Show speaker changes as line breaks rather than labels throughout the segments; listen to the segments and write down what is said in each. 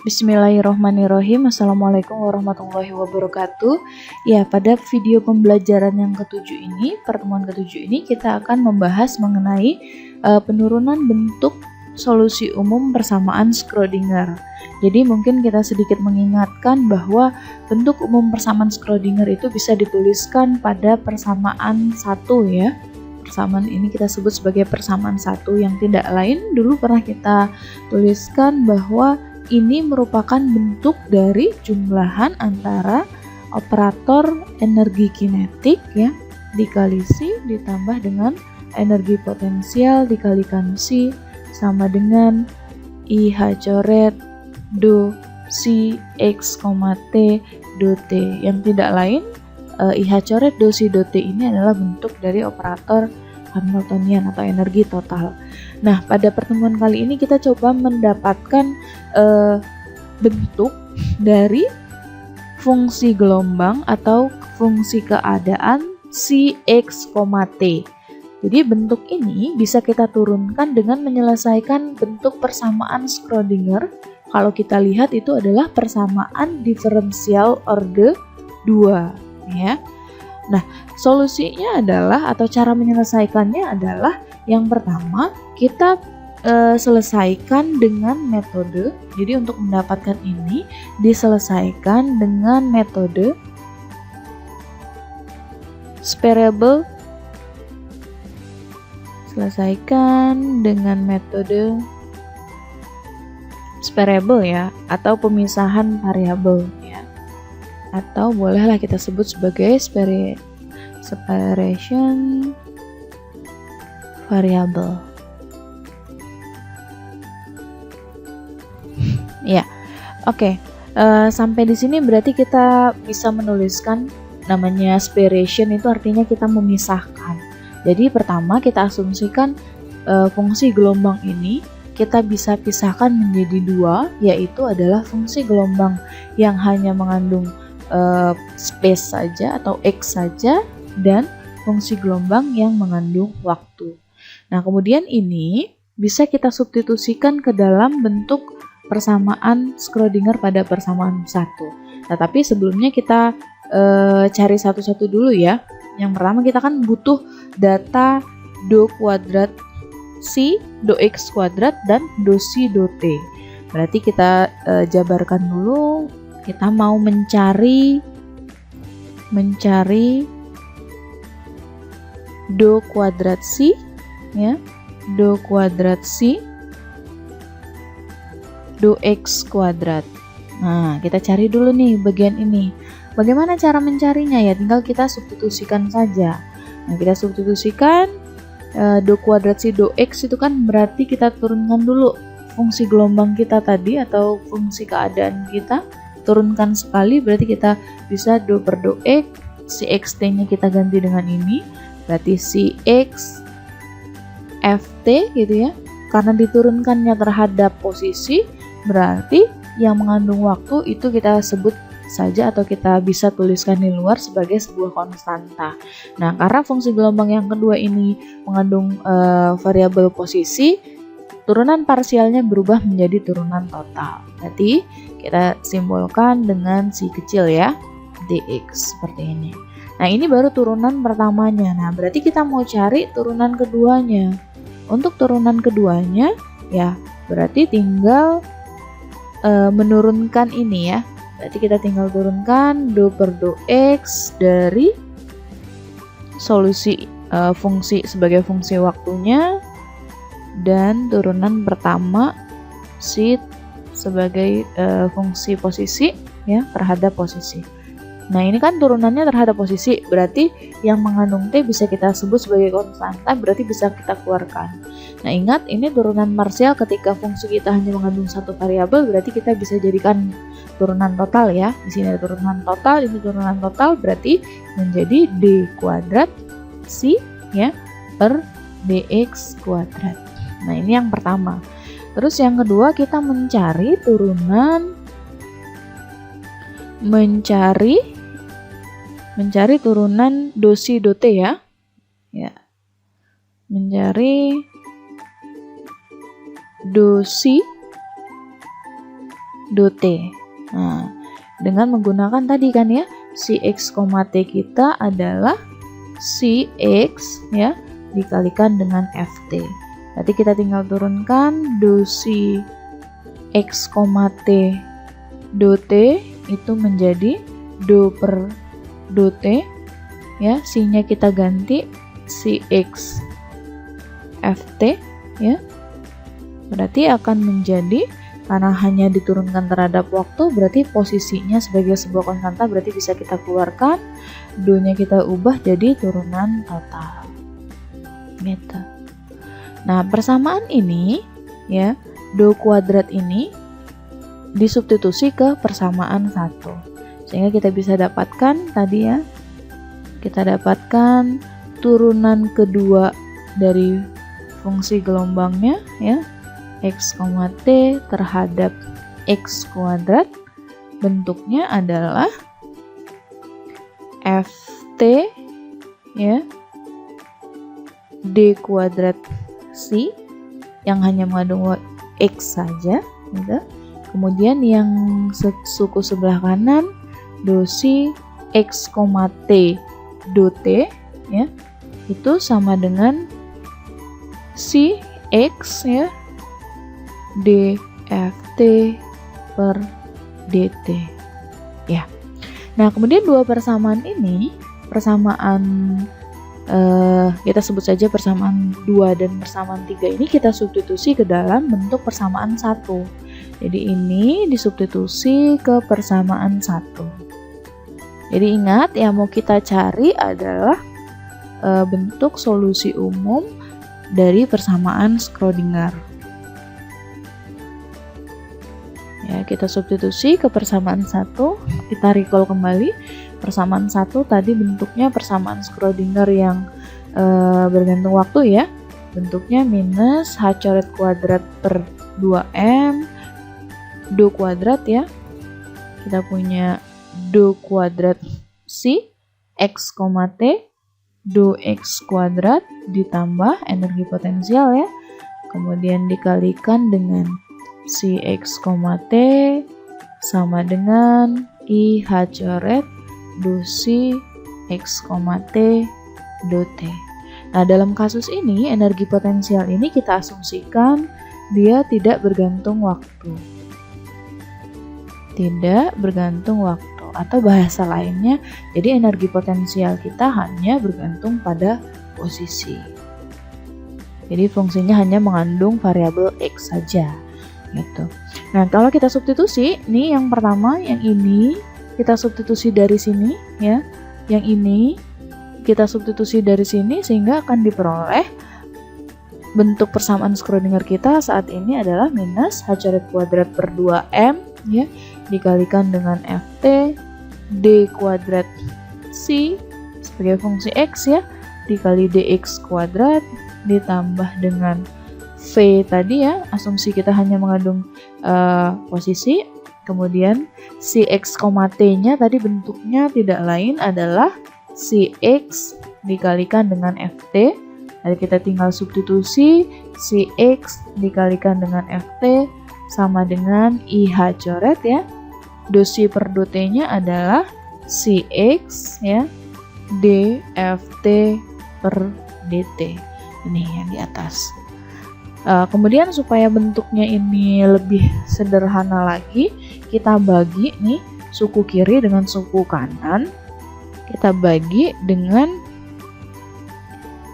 Bismillahirrohmanirrohim. Assalamualaikum warahmatullahi wabarakatuh. Ya, pada video pembelajaran yang ketujuh ini, pertemuan ketujuh ini kita akan membahas mengenai penurunan bentuk solusi umum persamaan Schrödinger. Jadi mungkin kita sedikit mengingatkan bahwa bentuk umum persamaan Schrödinger itu bisa dituliskan pada persamaan satu ya. Persamaan ini kita sebut sebagai persamaan satu, yang tidak lain dulu pernah kita tuliskan bahwa ini merupakan bentuk dari jumlahan antara operator energi kinetik ya dikali C ditambah dengan energi potensial dikalikan C sama dengan IH coret do C X, T do T, yang tidak lain IH coret do C do T ini adalah bentuk dari operator Hamiltonian atau energi total. Nah, pada pertemuan kali ini kita coba mendapatkan bentuk dari fungsi gelombang atau fungsi keadaan Cx, T. Jadi bentuk ini bisa kita turunkan dengan menyelesaikan bentuk persamaan Schrödinger. Kalau kita lihat itu adalah persamaan diferensial orde 2 ya. Nah, solusinya adalah atau cara menyelesaikannya adalah yang pertama kita selesaikan dengan metode. Jadi untuk mendapatkan ini diselesaikan dengan metode separable. Selesaikan dengan metode separable ya, atau pemisahan variabel ya. Atau bolehlah kita sebut sebagai separation variable. Ya, oke. Sampai di sini berarti kita bisa menuliskan namanya separation, itu artinya kita memisahkan. Jadi pertama kita asumsikan fungsi gelombang ini kita bisa pisahkan menjadi dua, yaitu adalah fungsi gelombang yang hanya mengandung space saja atau X saja, dan fungsi gelombang yang mengandung waktu. Nah, kemudian ini bisa kita substitusikan ke dalam bentuk persamaan Schrödinger pada persamaan satu. Nah, tapi sebelumnya kita cari satu-satu dulu ya. Yang pertama kita kan butuh data do kuadrat C, do X kuadrat, dan do C, do T. Berarti kita jabarkan dulu. Kita mau mencari do kuadrat C ya, do kuadrat C, do X kuadrat. Nah, kita cari dulu nih bagian ini. Bagaimana cara mencarinya ya? Tinggal kita substitusikan saja. Nah, kita substitusikan do kuadrat C do X itu kan berarti kita turunkan dulu fungsi gelombang kita tadi atau fungsi keadaan kita. Turunkan sekali, berarti kita bisa do per do X, Cxt nya kita ganti dengan ini, berarti Cx Ft gitu ya. Karena diturunkannya terhadap posisi, berarti yang mengandung waktu itu kita sebut saja atau kita bisa tuliskan di luar sebagai sebuah konstanta. Nah, karena fungsi gelombang yang kedua ini mengandung variabel posisi, turunan parsialnya berubah menjadi turunan total. Berarti kita simbolkan dengan si kecil ya, dx seperti ini. Nah, ini baru turunan pertamanya. Nah, berarti kita mau cari turunan keduanya. Untuk turunan keduanya ya, berarti tinggal menurunkan ini ya. Berarti kita tinggal turunkan do per do X dari solusi fungsi sebagai fungsi waktunya, dan turunan pertama C sebagai fungsi posisi ya terhadap posisi. Nah, ini kan turunannya terhadap posisi, berarti yang mengandung T bisa kita sebut sebagai konstanta, berarti bisa kita keluarkan. Nah, ingat ini turunan parsial ketika fungsi kita hanya mengandung satu variabel, berarti kita bisa jadikan turunan total ya. Di sini ada turunan total, ini turunan total, berarti menjadi D kuadrat C ya per dx kuadrat. Nah, ini yang pertama. Terus yang kedua kita mencari turunan do C do T ya. Ya. Mencari do C do T. Nah, dengan menggunakan tadi kan ya, si X, T kita adalah si X ya dikalikan dengan FT. Berarti kita tinggal turunkan do si X, T do T itu menjadi do per do T ya, si-nya kita ganti si X FT ya. Berarti akan menjadi, karena hanya diturunkan terhadap waktu, berarti posisinya sebagai sebuah konstanta, berarti bisa kita keluarkan, do-nya kita ubah jadi turunan total. Gitu. Nah, persamaan ini ya, do kuadrat ini disubstitusi ke persamaan 1. Sehingga kita bisa dapatkan tadi ya, kita dapatkan turunan kedua dari fungsi gelombangnya ya, X, T terhadap X kuadrat, bentuknya adalah FT ya D kuadrat C yang hanya mengandung X saja gitu. Kemudian yang suku sebelah kanan do si X, T do T ya, itu sama dengan si X ya dft per dt ya. Nah, kemudian dua persamaan ini, persamaan kita sebut saja persamaan 2 dan persamaan 3 ini kita substitusi ke dalam bentuk persamaan 1. Jadi ini disubstitusi ke persamaan 1. Jadi ingat, yang mau kita cari adalah bentuk solusi umum dari persamaan Schrödinger. Ya, kita substitusi ke persamaan 1, kita recall kembali. Persamaan 1 tadi bentuknya persamaan Schrödinger yang bergantung waktu ya. Bentuknya minus h coret kuadrat per 2m do kuadrat ya. Kita punya do kuadrat si X, T do X kuadrat ditambah energi potensial ya. Kemudian dikalikan dengan si X, T sama dengan IH coret do si X, T do T. Nah, dalam kasus ini energi potensial ini kita asumsikan dia tidak bergantung waktu. Tidak bergantung waktu, atau bahasa lainnya, jadi energi potensial kita hanya bergantung pada posisi. Jadi fungsinya hanya mengandung variabel X saja. Gitu. Nah, kalau kita substitusi, nih yang pertama, yang ini kita substitusi dari sini ya, yang ini kita substitusi dari sini, sehingga akan diperoleh bentuk persamaan Schrödinger kita saat ini adalah minus h coret kuadrat per 2m ya dikalikan dengan ft d kuadrat c sebagai fungsi x ya dikali dx kuadrat ditambah dengan V tadi ya, asumsi kita hanya mengandung posisi. Kemudian si X, T-nya tadi bentuknya tidak lain adalah si X dikalikan dengan FT. Jadi kita tinggal substitusi si X dikalikan dengan FT sama dengan IH coret ya. Dosi per do T-nya adalah si X ya dft per dt. Ini yang di atas. Kemudian supaya bentuknya ini lebih sederhana lagi, kita bagi nih suku kiri dengan suku kanan, kita bagi dengan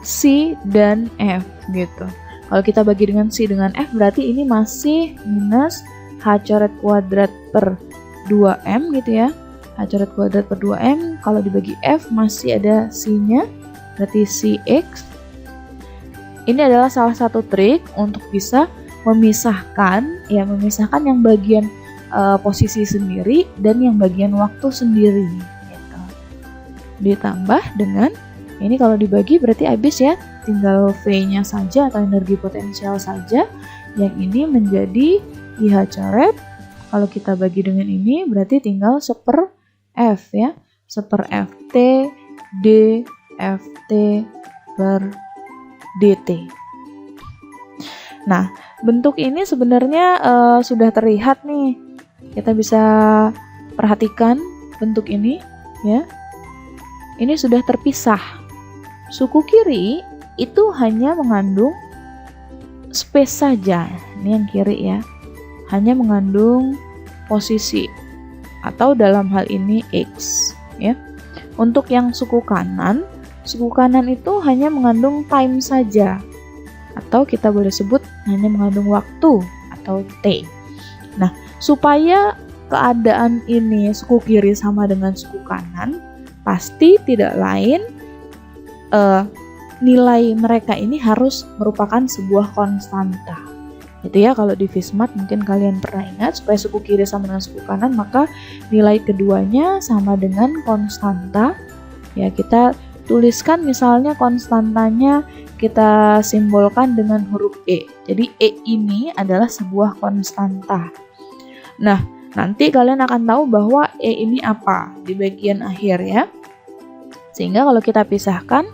C dan F gitu. Kalau kita bagi dengan C dengan F berarti ini masih minus H coret kuadrat per 2M gitu ya. H coret kuadrat per 2M, kalau dibagi F masih ada C-nya, berarti CX. Ini adalah salah satu trik untuk bisa memisahkan yang bagian posisi sendiri dan yang bagian waktu sendiri gitu. Ditambah dengan ini kalau dibagi berarti habis ya, tinggal V-nya saja atau energi potensial saja. Yang ini menjadi IH coret. Kalau kita bagi dengan ini berarti tinggal seper F ya, seper FT D FT per dt. Nah, bentuk ini sebenarnya sudah terlihat nih Kita bisa perhatikan bentuk ini ya. Ini sudah terpisah. Suku kiri itu hanya mengandung space saja. Ini yang kiri ya. Hanya mengandung posisi atau dalam hal ini X ya. Untuk yang suku kanan itu hanya mengandung time saja, atau kita boleh sebut hanya mengandung waktu atau T. Nah, supaya keadaan ini suku kiri sama dengan suku kanan, pasti tidak lain nilai mereka ini harus merupakan sebuah konstanta. Itu ya, kalau di Fismat mungkin kalian pernah ingat, supaya suku kiri sama dengan suku kanan, maka nilai keduanya sama dengan konstanta. Ya, kita tuliskan misalnya konstantanya kita simbolkan dengan huruf E. Jadi E ini adalah sebuah konstanta. Nah, nanti kalian akan tahu bahwa E ini apa di bagian akhir ya. Sehingga kalau kita pisahkan,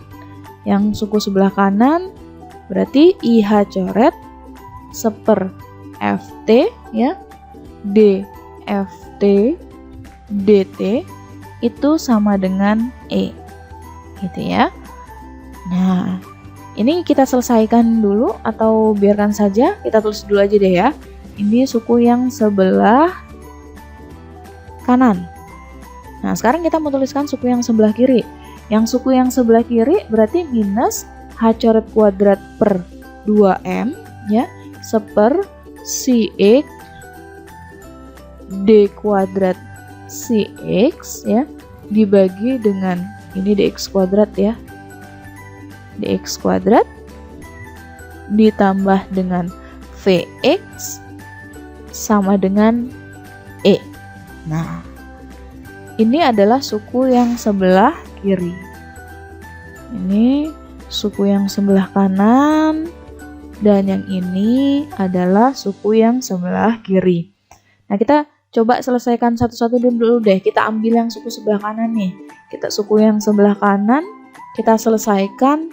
yang suku sebelah kanan berarti IH coret seper FT ya, DFT DT itu sama dengan E gitu ya. Nah, ini kita selesaikan dulu atau biarkan saja, kita tulis dulu aja deh ya. Ini suku yang sebelah kanan. Nah, sekarang kita mau tuliskan suku yang sebelah kiri. Yang suku yang sebelah kiri berarti minus H coret kuadrat per 2M ya, seper CX D kuadrat CX ya, dibagi dengan ini DX kuadrat ya, DX kuadrat ditambah dengan VX sama dengan E. Nah, ini adalah suku yang sebelah kiri. Ini suku yang sebelah kanan, dan yang ini adalah suku yang sebelah kiri. Nah, kita coba selesaikan satu-satu dulu deh. Kita ambil yang suku sebelah kanan nih. Kita suku yang sebelah kanan, kita selesaikan.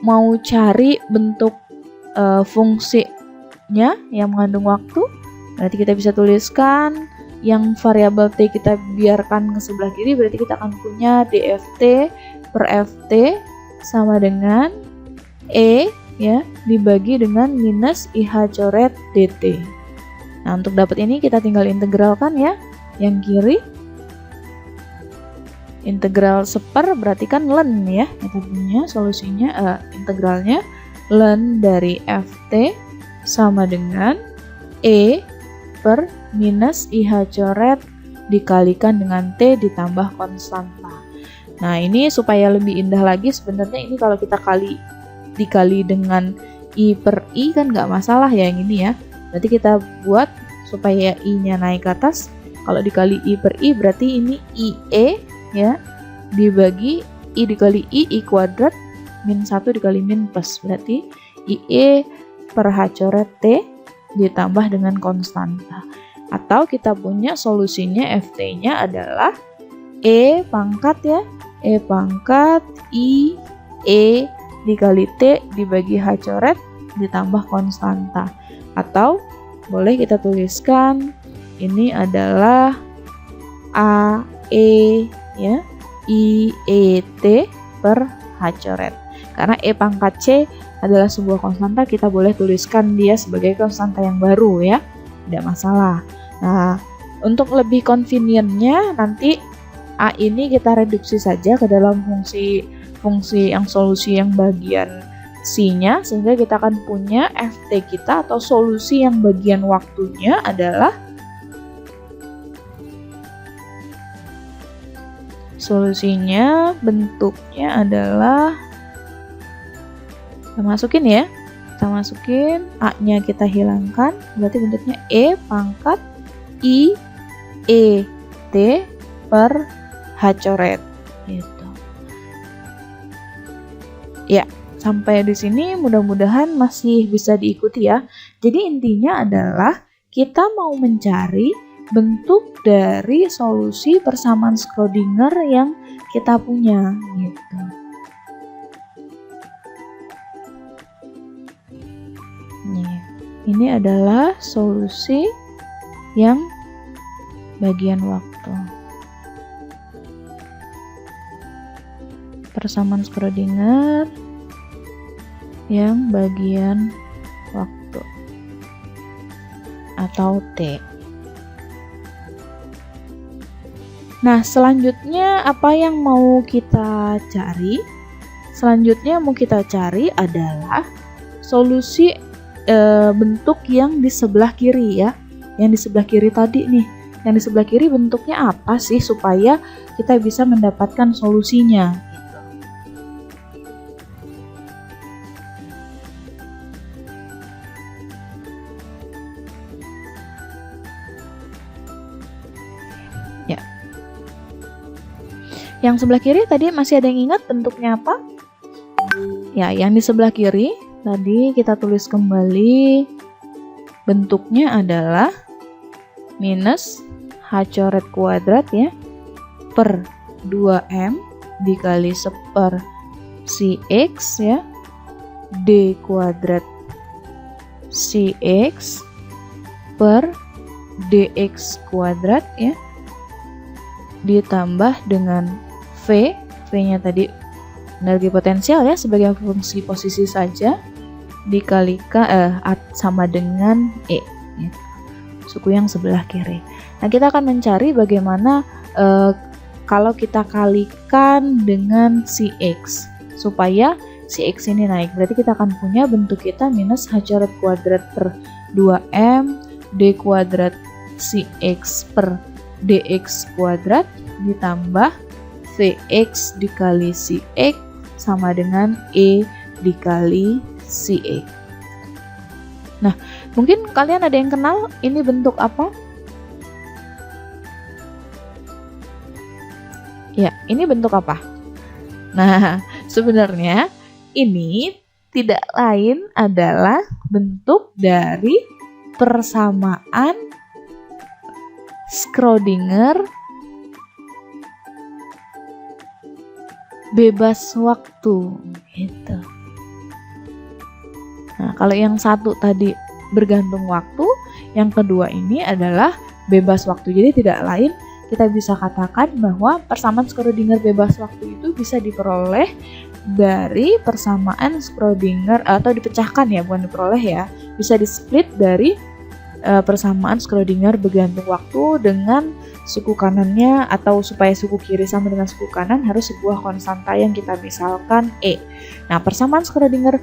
Mau cari bentuk fungsinya yang mengandung waktu, berarti kita bisa tuliskan yang variabel T kita biarkan ke sebelah kiri, berarti kita akan punya DFT per FT sama dengan E ya, dibagi dengan minus IH coret DT. Nah, untuk dapat ini kita tinggal integralkan ya. Yang kiri integral seper berarti kan len ya. Kita punya solusinya integralnya len dari FT sama dengan E per minus IH coret dikalikan dengan T ditambah konstanta. Nah, ini supaya lebih indah lagi, sebenarnya ini kalau kita dikali dengan I per I kan nggak masalah ya yang ini ya. Berarti kita buat supaya I-nya naik ke atas. Kalau dikali I per I berarti ini IE ya, dibagi I dikali I kuadrat min 1 dikali min plus. Berarti IE per H coret T ditambah dengan konstanta. Atau kita punya solusinya FT-nya adalah E pangkat ya, E pangkat I E dikali T dibagi H coret ditambah konstanta. Atau boleh kita tuliskan ini adalah AE ya, IET per H coret. Karena E pangkat C adalah sebuah konstanta, kita boleh tuliskan dia sebagai konstanta yang baru ya, tidak masalah. Nah, untuk lebih convenientnya nanti A ini kita reduksi saja ke dalam fungsi yang solusi yang bagian C-nya, sehingga kita akan punya FT kita atau solusi yang bagian waktunya adalah solusinya bentuknya adalah, kita masukin ya, kita masukin A-nya kita hilangkan, berarti bentuknya E pangkat I E T per H coret gitu. Ya, sampai di sini mudah-mudahan masih bisa diikuti ya. Jadi intinya adalah kita mau mencari bentuk dari solusi persamaan Schrödinger yang kita punya gitu. Nih, ini adalah solusi yang bagian waktu. Persamaan Schrödinger yang bagian waktu atau T. Nah, selanjutnya apa yang mau kita cari? Selanjutnya mau kita cari adalah solusi bentuk yang di sebelah kiri ya. Yang di sebelah kiri tadi nih. Yang di sebelah kiri bentuknya apa sih supaya kita bisa mendapatkan solusinya? Ya. Yang sebelah kiri tadi masih ada yang ingat bentuknya apa? Ya, yang di sebelah kiri tadi kita tulis kembali bentuknya adalah minus h coret kuadrat ya per 2m dikali seper cx ya d kuadrat cx per dx kuadrat ya ditambah dengan V-nya tadi energi potensial ya sebagai fungsi posisi saja dikalikan sama dengan E ya. Suku yang sebelah kiri. Nah, kita akan mencari bagaimana kalau kita kalikan dengan Cx supaya Cx ini naik. Berarti kita akan punya bentuk kita minus h coret kuadrat per 2m d kuadrat Cx per dx kuadrat ditambah Vx dikali Cx sama dengan E dikali Cx. Nah, mungkin kalian ada yang kenal ini bentuk apa? Ya, ini bentuk apa? Nah, sebenarnya ini tidak lain adalah bentuk dari persamaan Schrödinger bebas waktu gitu. Nah, kalau yang satu tadi bergantung waktu, yang kedua ini adalah bebas waktu. Jadi tidak lain, kita bisa katakan bahwa persamaan Schrödinger bebas waktu itu bisa diperoleh dari persamaan Schrödinger atau dipecahkan ya, bukan diperoleh ya. Bisa di-split dari persamaan Schrödinger bergantung waktu dengan suku kanannya, atau supaya suku kiri sama dengan suku kanan harus sebuah konstanta yang kita misalkan E. Nah, persamaan Schrödinger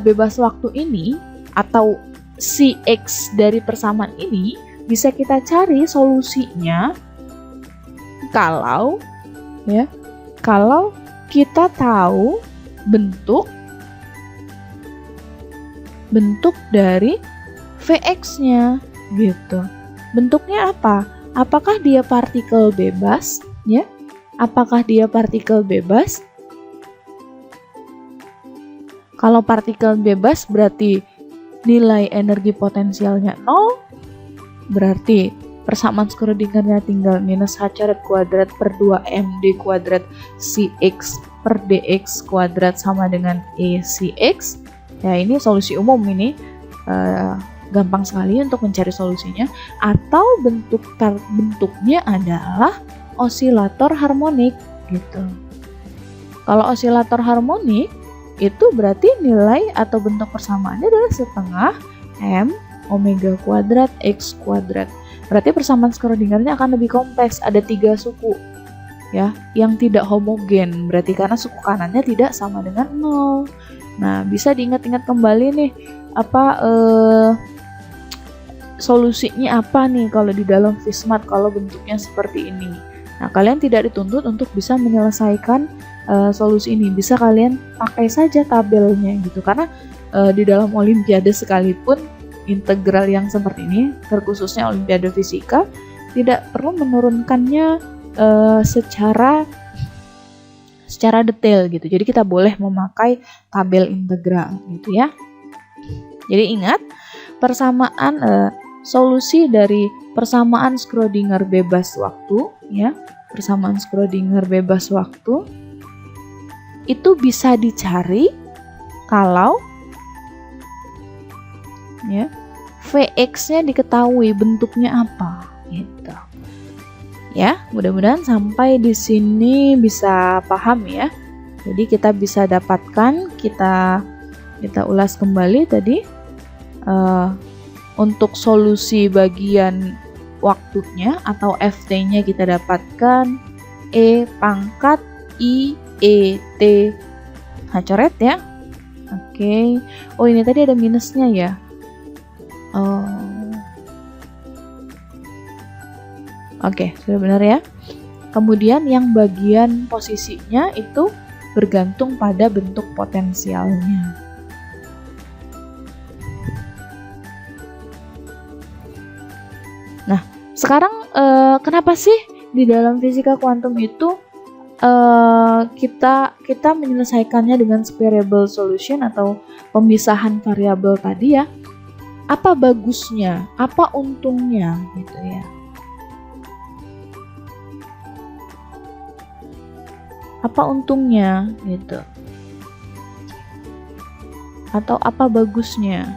bebas waktu ini atau Cx dari persamaan ini bisa kita cari solusinya kalau kita tahu bentuk dari Vx-nya gitu. Bentuknya apa? Apakah dia partikel bebas? Ya? Apakah dia partikel bebas? Kalau partikel bebas berarti nilai energi potensialnya 0. Berarti persamaan Schrödingernya tinggal minus h coret kuadrat per 2m d kuadrat Cx per dx kuadrat sama dengan E Cx. Ya, ini solusi umum ini. Gampang sekali untuk mencari solusinya. Atau bentuknya adalah osilator harmonik gitu. Kalau osilator harmonik itu berarti nilai atau bentuk persamaannya adalah setengah m omega kuadrat x kuadrat. Berarti persamaan Schrödingernya akan lebih kompleks, ada 3 suku ya yang tidak homogen, berarti karena suku kanannya tidak sama dengan 0. Nah, bisa diingat-ingat kembali nih solusinya apa nih kalau di dalam Fismat kalau bentuknya seperti ini. Nah, kalian tidak dituntut untuk bisa menyelesaikan solusi ini. Bisa kalian pakai saja tabelnya gitu. Karena di dalam olimpiade sekalipun integral yang seperti ini, terkhususnya olimpiade fisika, tidak perlu menurunkannya secara detail gitu. Jadi kita boleh memakai tabel integral gitu ya. Jadi ingat, persamaan solusi dari persamaan Schrödinger bebas waktu ya, persamaan Schrödinger bebas waktu itu bisa dicari kalau ya Vx-nya diketahui bentuknya apa gitu. Ya, mudah-mudahan sampai di sini bisa paham ya. Jadi kita bisa dapatkan, kita ulas kembali tadi untuk solusi bagian waktunya atau FT-nya kita dapatkan E pangkat I E T coret ya. Oke. Oh, ini tadi ada minusnya ya. Oke, sudah benar ya. Kemudian yang bagian posisinya itu bergantung pada bentuk potensialnya. Nah, sekarang kenapa sih di dalam fisika kuantum itu kita menyelesaikannya dengan variable solution atau pemisahan variabel tadi ya? Apa bagusnya? Apa untungnya gitu ya? Apa untungnya gitu? Atau apa bagusnya?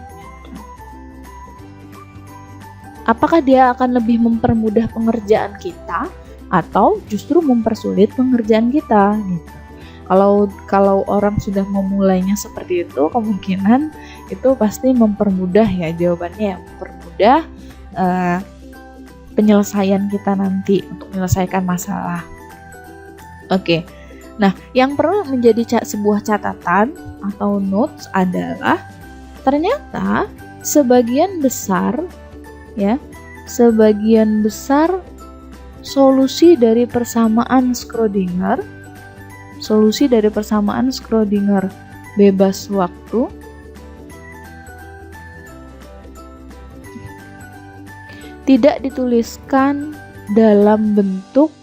Apakah dia akan lebih mempermudah pengerjaan kita atau justru mempersulit pengerjaan kita gitu. Kalau orang sudah memulainya seperti itu, kemungkinan itu pasti mempermudah ya, jawabannya mempermudah penyelesaian kita nanti untuk menyelesaikan masalah. Oke. Nah, yang perlu menjadi sebuah catatan atau notes adalah ternyata sebagian besar solusi dari persamaan Schrödinger bebas waktu tidak dituliskan dalam bentuk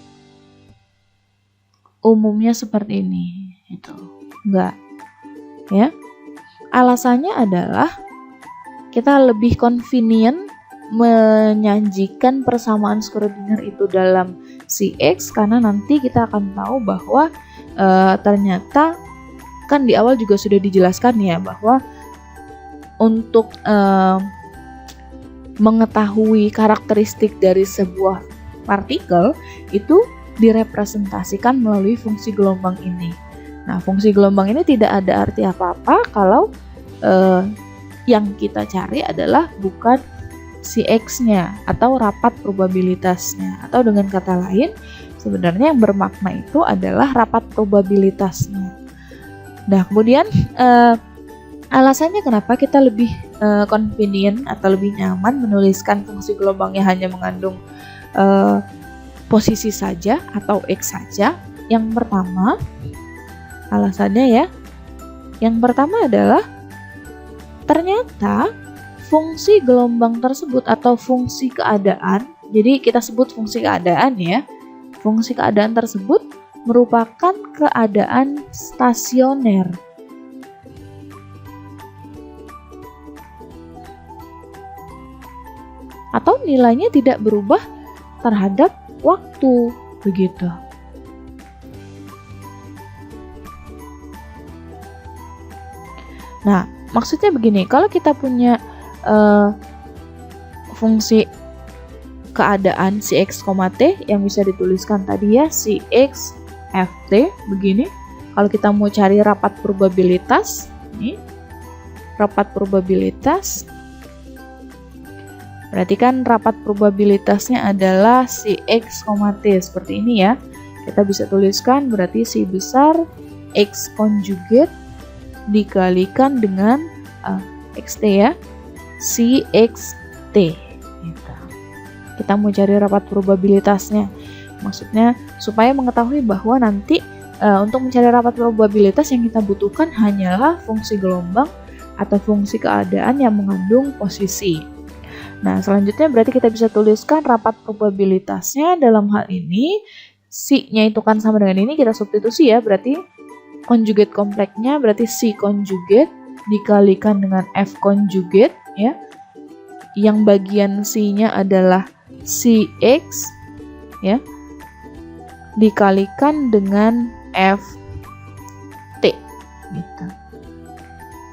umumnya seperti ini, itu enggak ya. Alasannya adalah kita lebih convenient menyajikan persamaan Schrödinger itu dalam Cx karena nanti kita akan tahu bahwa ternyata kan di awal juga sudah dijelaskan ya bahwa untuk mengetahui karakteristik dari sebuah partikel itu direpresentasikan melalui fungsi gelombang ini. Nah, fungsi gelombang ini tidak ada arti apa-apa kalau yang kita cari adalah bukan Cx-nya atau rapat probabilitasnya, atau dengan kata lain sebenarnya yang bermakna itu adalah rapat probabilitasnya. Nah, kemudian alasannya kenapa kita lebih convenient atau lebih nyaman menuliskan fungsi gelombangnya hanya mengandung posisi saja atau X saja. Yang pertama, alasannya ya, yang pertama adalah ternyata fungsi gelombang tersebut atau fungsi keadaan, jadi kita sebut fungsi keadaan ya, fungsi keadaan tersebut merupakan keadaan stasioner. Atau nilainya tidak berubah terhadap waktu, begitu. Nah, maksudnya begini, kalau kita punya fungsi keadaan Cx, T yang bisa dituliskan tadi ya, Cx Ft begini. Kalau kita mau cari rapat probabilitas, ini rapat probabilitas. Berarti kan rapat probabilitasnya adalah Cx, T seperti ini ya. Kita bisa tuliskan berarti C besar X konjugat dikalikan dengan Xt ya, Cxt gitu. Kita mau cari rapat probabilitasnya. Maksudnya supaya mengetahui bahwa nanti untuk mencari rapat probabilitas yang kita butuhkan hanyalah fungsi gelombang atau fungsi keadaan yang mengandung posisi. Nah, selanjutnya berarti kita bisa tuliskan rapat probabilitasnya dalam hal ini C-nya itu kan sama dengan ini, kita substitusi ya, berarti konjugat kompleksnya berarti C konjugat dikalikan dengan F konjugat ya. Yang bagian C-nya adalah Cx ya, dikalikan dengan Ft gitu.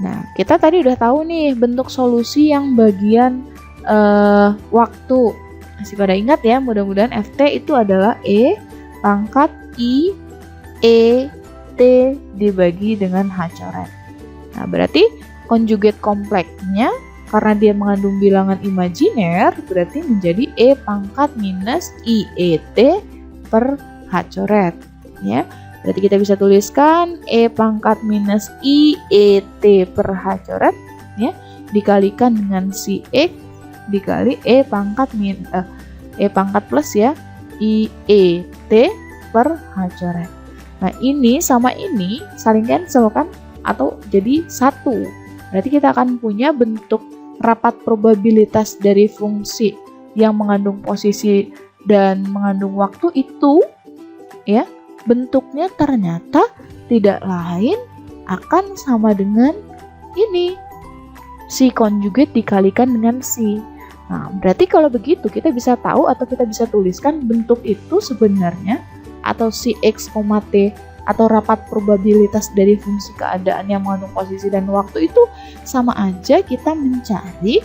Nah, kita tadi udah tahu nih bentuk solusi yang bagian waktu Masih pada ingat ya, mudah-mudahan FT itu adalah E pangkat I E T dibagi dengan H coret. Nah, berarti konjugat kompleksnya karena dia mengandung bilangan imajiner berarti menjadi E pangkat minus IET per H coret. Ya, berarti kita bisa tuliskan E pangkat minus IET per H coret ya, dikalikan dengan si X dikali E pangkat plus ya IET per H coret. Nah, ini sama ini saling cancel kan, atau jadi satu. Berarti kita akan punya bentuk rapat probabilitas dari fungsi yang mengandung posisi dan mengandung waktu itu ya, bentuknya ternyata tidak lain akan sama dengan ini, si konjugat dikalikan dengan si. Nah, berarti kalau begitu kita bisa tahu atau kita bisa tuliskan bentuk itu sebenarnya, atau si X, T atau rapat probabilitas dari fungsi keadaan yang mengandung posisi dan waktu itu sama aja kita mencari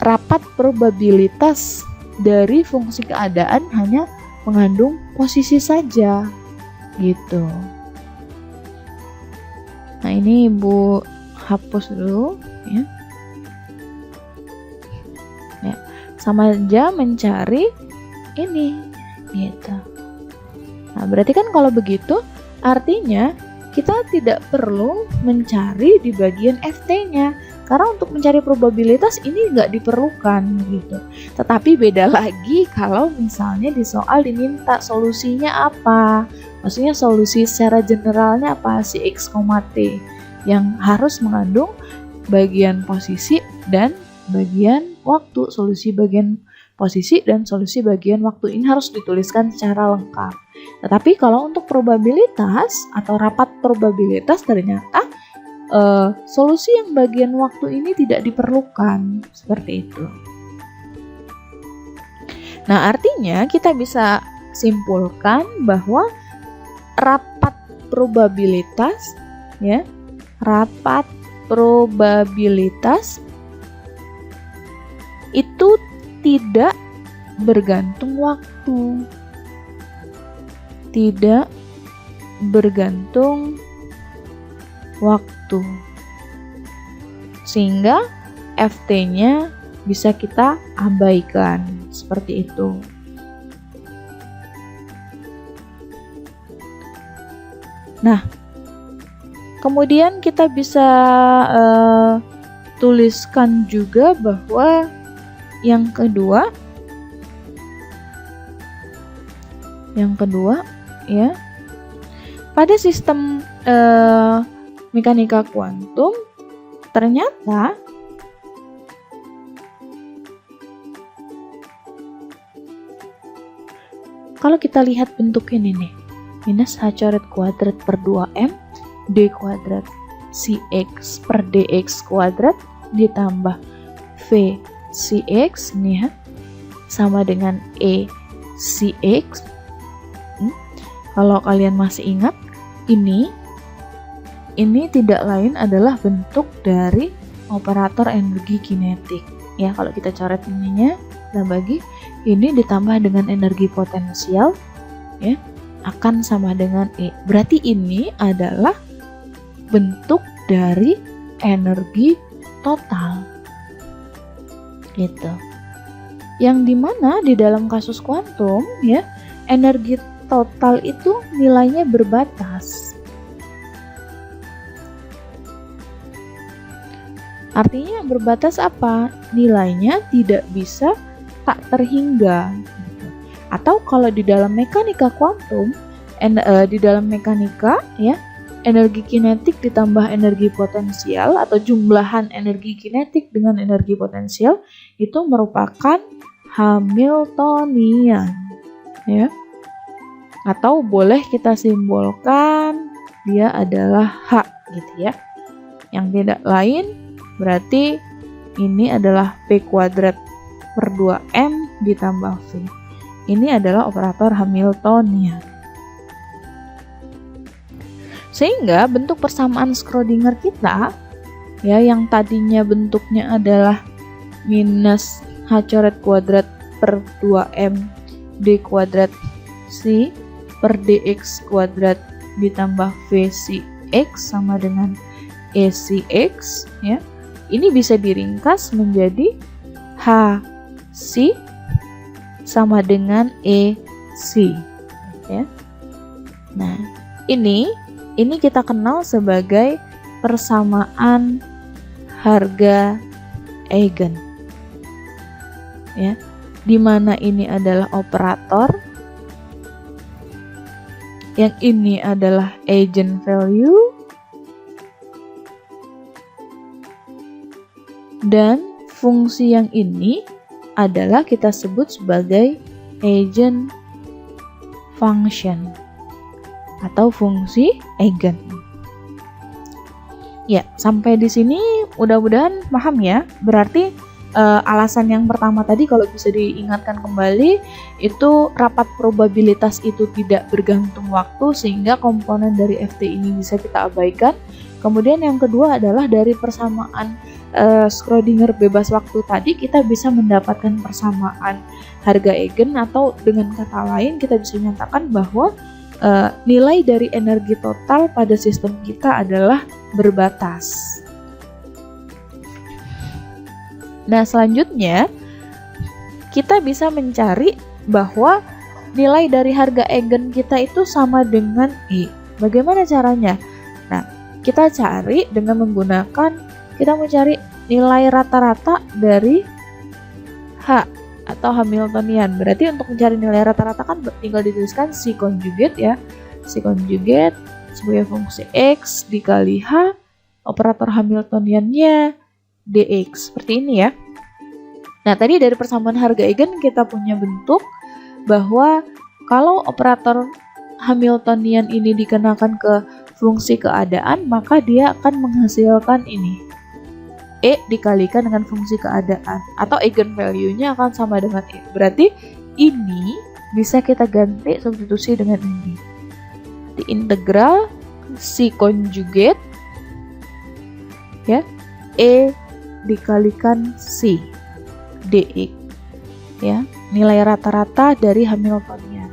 rapat probabilitas dari fungsi keadaan hanya mengandung posisi saja gitu. Nah, ini Ibu hapus dulu ya. Ya, sama aja mencari ini gitu. Nah, berarti kan kalau begitu artinya kita tidak perlu mencari di bagian FT-nya, karena untuk mencari probabilitas ini nggak diperlukan gitu. Tetapi beda lagi kalau misalnya di soal diminta solusinya apa, maksudnya solusi secara generalnya apa, si X, T yang harus mengandung bagian posisi dan bagian waktu. Solusi bagian posisi dan solusi bagian waktu ini harus dituliskan secara lengkap. Tetapi kalau untuk probabilitas atau rapat probabilitas ternyata solusi yang bagian waktu ini tidak diperlukan, seperti itu. Nah, artinya kita bisa simpulkan bahwa rapat probabilitas ya, rapat probabilitas itu tidak bergantung waktu. Tidak bergantung waktu. Sehingga FT-nya bisa kita abaikan seperti itu. Nah, kemudian kita bisa tuliskan juga bahwa yang kedua ya, pada sistem mekanika kuantum ternyata kalau kita lihat bentuk ini nih, minus H coret kuadrat per 2M D kuadrat CX per DX kuadrat ditambah V CX nih ya, sama dengan E CX. Kalau kalian masih ingat, ini tidak lain adalah bentuk dari operator energi kinetik. Ya, kalau kita coret ininya, kita bagi ini ditambah dengan energi potensial, ya, akan sama dengan E. Berarti ini adalah bentuk dari energi total. Gitu. Yang dimana di dalam kasus kuantum, ya, energi total itu nilainya berbatas. Artinya berbatas apa? Nilainya tidak bisa tak terhingga. Atau kalau di dalam mekanika kuantum, di dalam mekanika ya, energi kinetik ditambah energi potensial atau jumlahan energi kinetik dengan energi potensial itu merupakan Hamiltonian, ya. Atau boleh kita simbolkan dia adalah H gitu ya. Yang tidak lain berarti ini adalah P kuadrat per 2M ditambah V. Ini adalah operator Hamiltonian. Sehingga bentuk persamaan Schrödinger kita ya, yang tadinya bentuknya adalah minus H coret kuadrat per 2M D kuadrat C per DX kuadrat ditambah VC X sama dengan ECX ya. Ini bisa diringkas menjadi HC sama dengan EC ya. Nah, ini kita kenal sebagai persamaan harga eigen. Ya. Di mana ini adalah operator, yang ini adalah eigenvalue, dan fungsi yang ini adalah kita sebut sebagai eigenfunction atau fungsi eigen. Ya, sampai di sini mudah-mudahan paham ya. Berarti alasan yang pertama tadi kalau bisa diingatkan kembali itu rapat probabilitas itu tidak bergantung waktu sehingga komponen dari FT ini bisa kita abaikan. Kemudian yang kedua adalah dari persamaan Schrödinger bebas waktu tadi kita bisa mendapatkan persamaan harga eigen, atau dengan kata lain kita bisa nyatakan bahwa nilai dari energi total pada sistem kita adalah berbatas. Nah, selanjutnya kita bisa mencari bahwa nilai dari harga eigen kita itu sama dengan E. Bagaimana caranya? Nah, kita cari dengan menggunakan, kita mencari nilai rata-rata dari H atau Hamiltonian. Berarti untuk mencari nilai rata-rata kan tinggal dituliskan C conjugate ya. C conjugate sebagai fungsi X dikali H, operator Hamiltoniannya dx, seperti ini ya. Nah, tadi dari persamaan harga eigen kita punya bentuk bahwa kalau operator Hamiltonian ini dikenakan ke fungsi keadaan, maka dia akan menghasilkan ini E dikalikan dengan fungsi keadaan, atau eigenvalue-nya akan sama dengan E. Berarti ini bisa kita ganti substitusi dengan ini. Di integral C conjugate ya, E dikalikan C dx ya, nilai rata-rata dari Hamiltonian.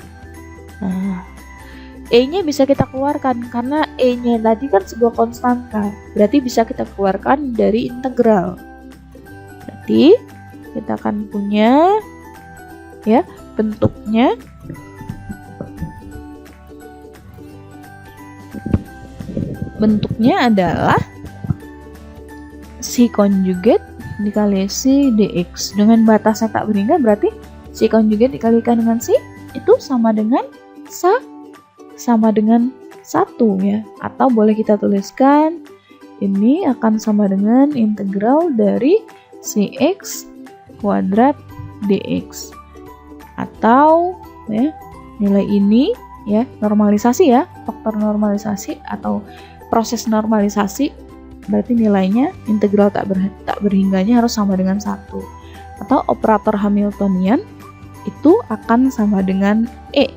Nah, E-nya bisa kita keluarkan karena E-nya tadi kan sebuah konstanta, berarti bisa kita keluarkan dari integral. Berarti kita akan punya ya bentuknya adalah C conjugate dikali C dx dengan batasnya tak berhingga, berarti C conjugate dikalikan dengan C itu sama dengan sama dengan 1 ya, atau boleh kita tuliskan ini akan sama dengan integral dari Cx kuadrat dx, atau ya nilai ini ya normalisasi ya, faktor normalisasi atau proses normalisasi, berarti nilainya integral tak berhingganya harus sama dengan 1, atau operator Hamiltonian itu akan sama dengan E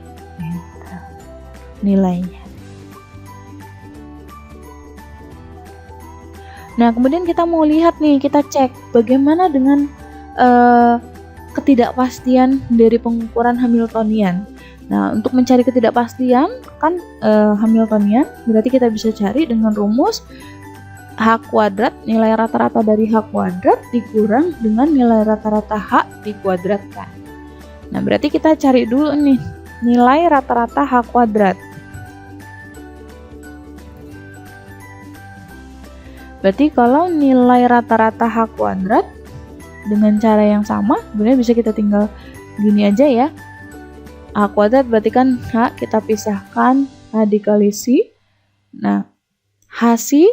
nilainya. Nah, kemudian kita mau lihat nih, kita cek bagaimana dengan ketidakpastian dari pengukuran Hamiltonian. Nah, untuk mencari ketidakpastian kan Hamiltonian, berarti kita bisa cari dengan rumus H kuadrat, nilai rata-rata dari H kuadrat dikurang dengan nilai rata-rata H dikuadratkan. Nah, berarti kita cari dulu nih nilai rata-rata H kuadrat. Berarti kalau nilai rata-rata H kuadrat dengan cara yang sama, sebenarnya bisa kita tinggal gini aja ya. H kuadrat berarti kan H kita pisahkan H dikali C. Nah, HC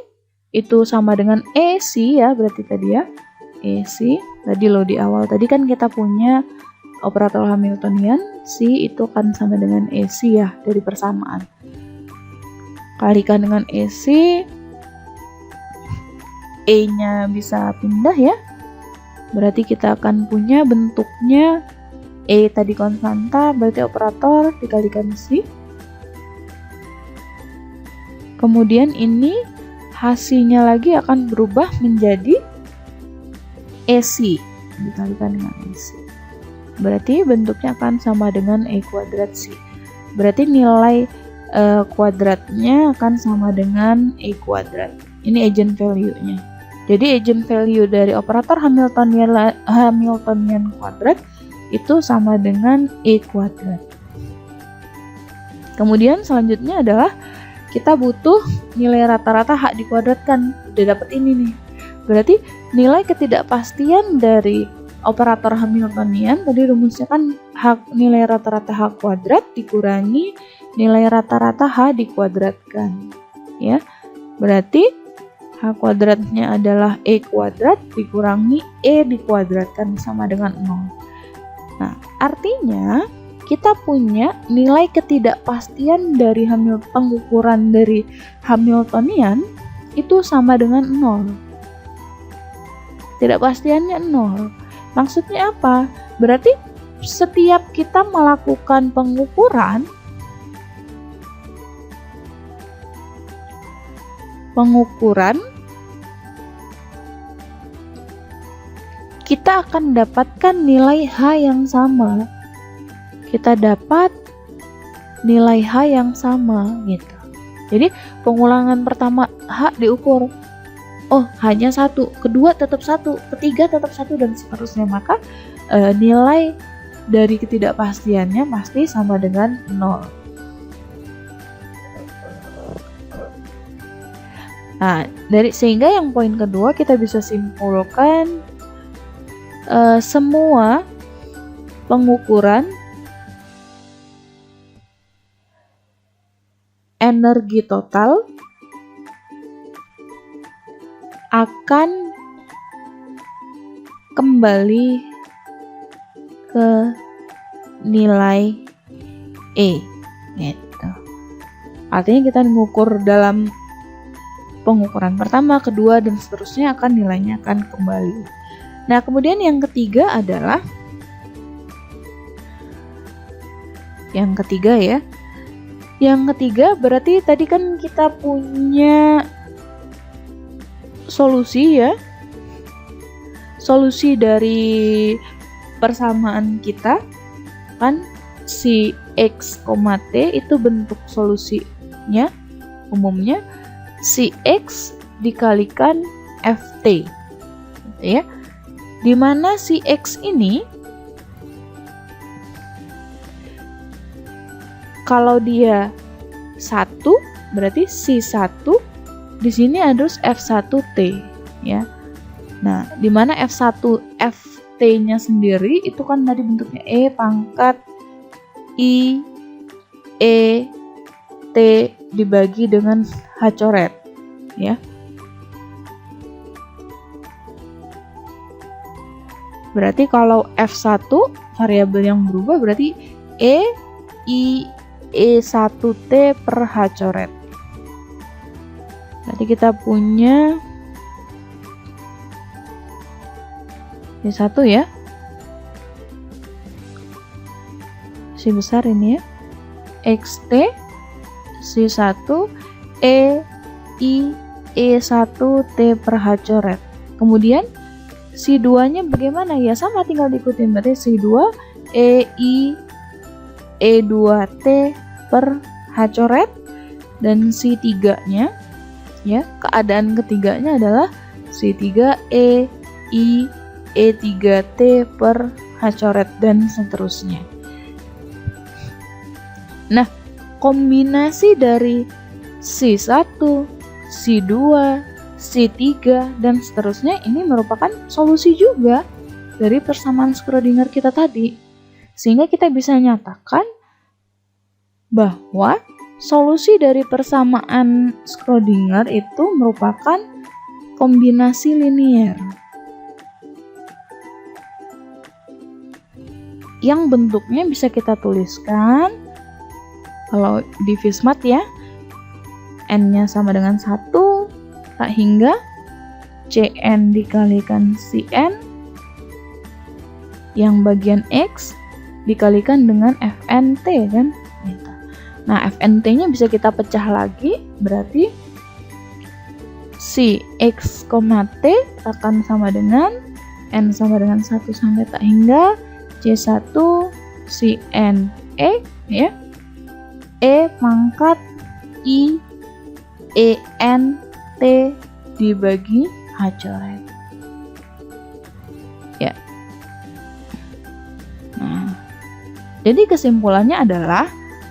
itu sama dengan EC ya, berarti tadi ya. EC, tadi lo di awal tadi kan kita punya operator Hamiltonian, C itu kan sama dengan EC ya, dari persamaan. Kalikan dengan EC, E-nya bisa pindah ya. Berarti kita akan punya bentuknya E tadi konstanta, berarti operator dikalikan C. Kemudian ini hasilnya lagi akan berubah menjadi EC dikalikan dengan EC. berarti bentuknya akan sama dengan E kuadrat C. Berarti nilai kuadratnya akan sama dengan E kuadrat. Ini eigenvalue-nya. Jadi eigenvalue dari operator Hamiltonian kuadrat itu sama dengan E kuadrat. Kemudian selanjutnya adalah kita butuh nilai rata-rata H dikuadratkan. Udah dapet ini nih. Berarti nilai ketidakpastian dari operator Hamiltonian, tadi rumusnya kan nilai rata-rata H kuadrat dikurangi nilai rata-rata H dikuadratkan. Ya, berarti H kuadratnya adalah E kuadrat dikurangi E dikuadratkan sama dengan 0. Nah, artinya kita punya nilai ketidakpastian dari pengukuran dari Hamiltonian itu sama dengan 0. Ketidakpastiannya 0. Maksudnya apa? Berarti setiap kita melakukan pengukuran kita akan dapatkan nilai H yang sama. Kita dapat nilai H yang sama gitu. Jadi pengulangan pertama H diukur. Oh, hanya 1, kedua tetap 1, ketiga tetap 1, dan seterusnya. Maka nilai dari ketidakpastiannya pasti sama dengan 0. Nah, sehingga yang poin kedua kita bisa simpulkan semua pengukuran energi total akan kembali ke nilai E gitu. Artinya kita mengukur dalam pengukuran pertama, kedua, dan seterusnya akan nilainya akan kembali. Nah, kemudian yang ketiga adalah yang ketiga berarti tadi kan kita punya solusi ya. Solusi dari persamaan kita kan si X, T itu bentuk solusinya umumnya si X dikalikan Ft gitu ya. Dimana si X ini kalau dia 1 berarti si 1 di sini harus F1T ya. Nah, di mana Ft-nya sendiri itu kan tadi bentuknya E pangkat I E T dibagi dengan H coret ya. Berarti kalau F1 variabel yang berubah berarti E I E1T per H coret. Berarti kita punya E1 ya. Si besar ini ya. XT C1 E I E1T per H coret. Kemudian si 2-nya bagaimana? Ya sama, tinggal diikutin. Berarti si 2 E I E2T per H coret. Dan si 3-nya ya, keadaan ketiganya adalah si 3 E I E3T per H coret dan seterusnya. Nah, kombinasi dari C1, C2, C3 dan seterusnya ini merupakan solusi juga dari persamaan Schrödinger kita tadi. Sehingga kita bisa nyatakan bahwa solusi dari persamaan Schrödinger itu merupakan kombinasi linier yang bentuknya bisa kita tuliskan kalau di Fismat ya, N-nya sama dengan 1 tak hingga Cn dikalikan Cn yang bagian X dikalikan dengan Fnt kan. Nah, Fnt-nya bisa kita pecah lagi, berarti si X, T akan sama dengan N sama dengan 1 sampai tak hingga C1 sin E ya. E pangkat I en T dibagi H coret. Ya. Nah, jadi kesimpulannya adalah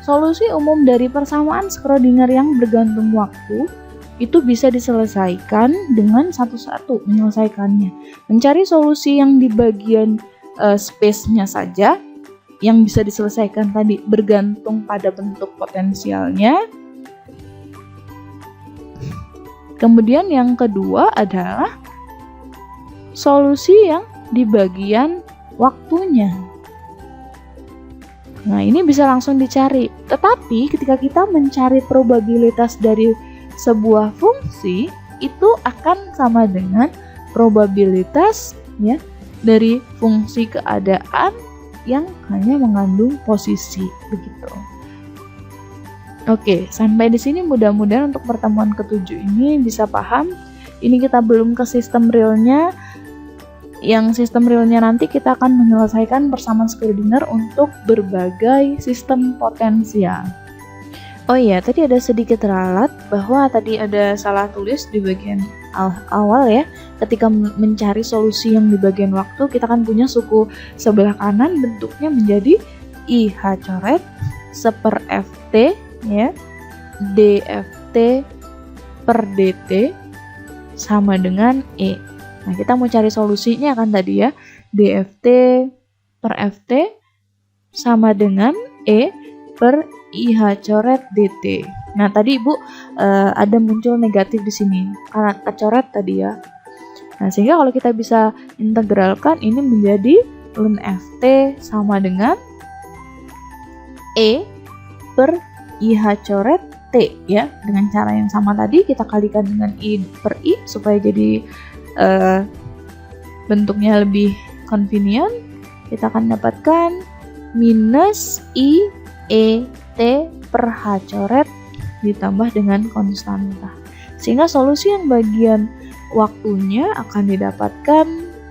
solusi umum dari persamaan Schrödinger yang bergantung waktu itu bisa diselesaikan dengan satu-satu menyelesaikannya. Mencari solusi yang di bagian space-nya saja yang bisa diselesaikan tadi bergantung pada bentuk potensialnya. Kemudian yang kedua adalah solusi yang di bagian waktunya. Nah, ini bisa langsung dicari. Tetapi ketika kita mencari probabilitas dari sebuah fungsi, itu akan sama dengan probabilitas ya dari fungsi keadaan yang hanya mengandung posisi begitu. Oke, sampai di sini mudah-mudahan untuk pertemuan ke-7 ini bisa paham. Ini kita belum ke sistem realnya. Yang sistem realnya nanti kita akan menyelesaikan persamaan Schrödinger untuk berbagai sistem potensial. Oh iya, tadi ada sedikit ralat bahwa tadi ada salah tulis di bagian awal ya. Ketika mencari solusi yang di bagian waktu, kita kan punya suku sebelah kanan bentuknya menjadi IH coret seper FT ya, DFT per DT sama dengan E. Nah, kita mau cari solusinya kan tadi ya, DFT per FT sama dengan E per IH coret DT. Nah, tadi Ibu ada muncul negatif di sini karena kecoret tadi ya. Nah, sehingga kalau kita bisa integralkan ini menjadi ln FT sama dengan E per IH coret T ya. Dengan cara yang sama tadi kita kalikan dengan I per I supaya jadi bentuknya lebih convenient. Kita akan dapatkan minus I E T per H coret ditambah dengan konstanta. Sehingga solusi yang bagian waktunya akan didapatkan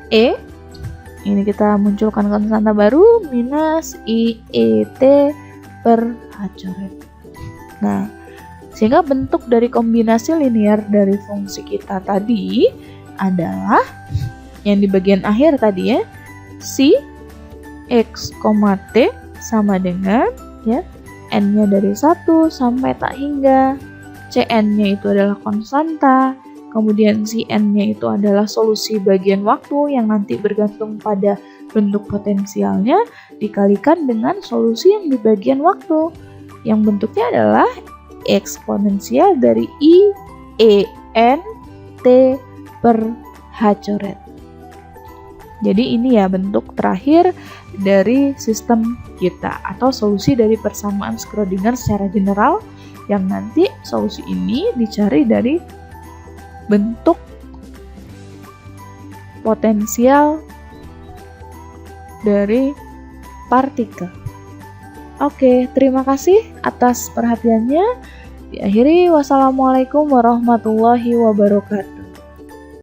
E. Ini kita munculkan konstanta baru minus I E T per H coret. Nah, sehingga bentuk dari kombinasi linear dari fungsi kita tadi adalah yang di bagian akhir tadi ya, si X, T sama dengan ya N-nya dari 1 sampai tak hingga, Cn-nya itu adalah konstanta, kemudian si N-nya itu adalah solusi bagian waktu yang nanti bergantung pada bentuk potensialnya dikalikan dengan solusi yang di bagian waktu yang bentuknya adalah eksponensial dari I E N T per H coret. Jadi ini ya bentuk terakhir dari sistem kita atau solusi dari persamaan Schrödinger secara general yang nanti solusi ini dicari dari bentuk potensial dari partikel. Oke, terima kasih atas perhatiannya. Diakhiri, wassalamualaikum warahmatullahi wabarakatuh.